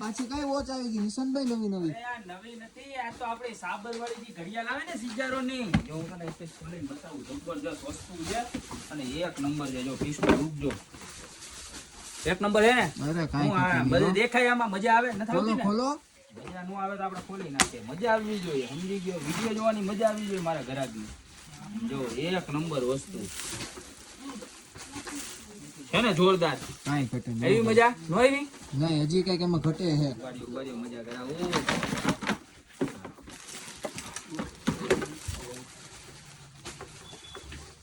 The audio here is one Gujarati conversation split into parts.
પાછી કઈ વોચ આવી ગઈ નિશાનભાઈ નવી નવી? આ નવી નથી, આ તો આપણી સાબરવાળી ની ઘડિયાળ આવે ને સિજારો ની, જો હું તને એક ખોલીને બતાવું. જબરજસ્ત વસ્તુ છે અને એક નંબર છે. જો પીસનો રૂપ જો એક નંબર હે ને. અરે કાઈ હું આ બધે દેખાય આમાં મજા આવે નથી આવતી ને? ખોલો મજા નો આવે તો આપણે ખોલી નાખીએ. મજા આવવી જોઈએ, સમજી ગયો? વિડીયો જોવાની મજા આવવી જોઈએ મારા ઘરાકની. જો એક નંબર વસ્તુ છે ને, જોરદાર. કાઈ ઘટે નહીં. એવી મજા નો આવી નહીં, હજી કઈક એમાં ઘટે હે. ઉગાડ્યું મજા કરાવો.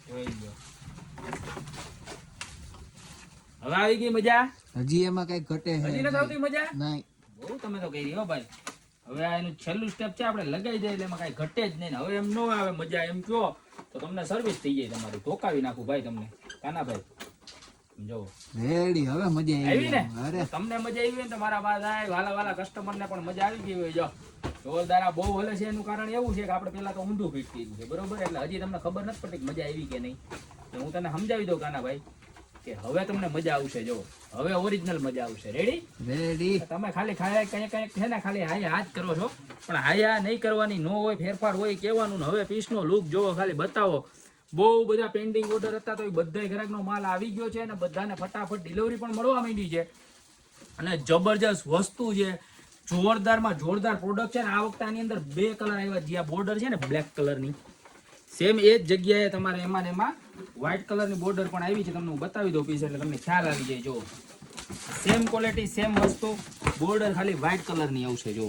જોઈ લો. હવે આવી ગઈ મજા? હજી એમાં કઈક ઘટે હે. હજી નથી આવતી મજા? નહીં. બહુ તમે તો કહી હો ભાઈ. હવે આ એનું છેલ્લું સ્ટેપ છે, આપણે લગાઈ જાય એટલે એમાં કઈ ઘટે જ નહીં. હવે એમ ન આવે મજા, એમ કહો તો તમને સર્વિસ થઈ જાય તમારી. ટોકાવી નાખું ભાઈ તમને કાનાભાઈ. જો રેડી, હવે મજા આવી ને? અરે તમને મજા આવી હોય ને તો મારા ભાઈ વાલા કસ્ટમર ને પણ મજા આવી ગઈ હોય. જો જોરદાર આ બહુ હલે છે. એનું કારણ એવું છે કે આપણે પેલા તો ઊંધું ફિટ કર્યું છે, બરોબર? એટલે હજી તમને ખબર નથી પડતી કે મજા આવી કે નહીં. તો હું તને સમજાવી દઉં કાનાભાઈ કે હવે તમને મજા આવશે. જો હવે ઓરિજિનલ મજા આવશે. રેડી? રેડી. તમે ખાલી કંઈક છે ને, ખાલી હાય જ કરો છો, પણ હાયા નહીં કરવાની. નો હોય ફેરફાર હોય કહેવાનું ને. હવે પીસનો લુક જોવો, ખાલી બતાવો. બહુ બધા પેન્ડિંગ ઓર્ડર હતા તો એ બધા ગ્રાહકનો માલ આવી ગયો છે અને બધાને ફટાફટ ડિલિવરી પણ મળવા માંડી છે અને જબરજસ્ત વસ્તુ છે. જોરદારમાં જોરદાર પ્રોડક્ટ છે ને. આ વખતે આની અંદર 2 કલર આવ્યા. જે આ બોર્ડર છે ને બ્લેક કલરની, સેમ એ જ જગ્યાએ તમારે એમાં ને એમાં વ્હાઇટ કલરની બોર્ડર પણ આવી છે. તમને હું બતાવી દઉં પીસ એટલે તમને ખ્યાલ આવી જાય. જો સેમ ક્વોલિટી, સેમ વસ્તુ, બોર્ડર ખાલી વ્હાઇટ કલરની આવશે. જો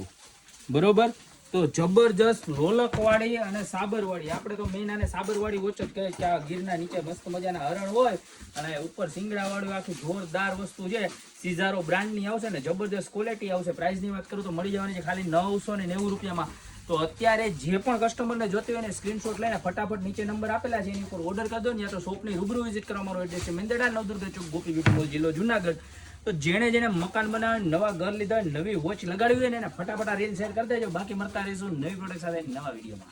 બરોબર. તો જબરજસ્ત રોલકવાળી અને સાબરવાળી. આપણે તો મેઇન આને સાબરવાળી વોચ જ કહે કે આ ગીરના નીચે મસ્ત મજાના હરણ હોય અને ઉપર સિંગડાવાળું આખી જોરદાર વસ્તુ છે. સિઝારો બ્રાન્ડની આવશે ને, જબરજસ્ત ક્વોલિટી આવશે. પ્રાઇસની વાત કરું તો મળી જવાની છે ખાલી 990 રૂપિયામાં. તો અત્યારે જે પણ કસ્ટમરને જોતી હોય ને સ્ક્રીનશોટ લઈને ફટાફટ નીચે નંબર આપેલા છે એની ઉપર ઓર્ડર કરી દો ને, યા તો શોપની રૂબરૂ વિઝિટ કરવા. મારો એડ્રેસ છે મેંદરડા નવદુર્ગા ચોક, ગોપી બ્યુટી મોલ, જિલ્લો જુનાગઢ. તો જેણે મકાન બનાવે, નવા ઘર લીધા, નવી વોચ લગાડવી હોય ને એને ફટાફટ આ રીલ શેર કરી દેજો. બાકી મળતા રહીશું નવી પ્રોડક્ટ સાથે નવા વિડીયોમાં.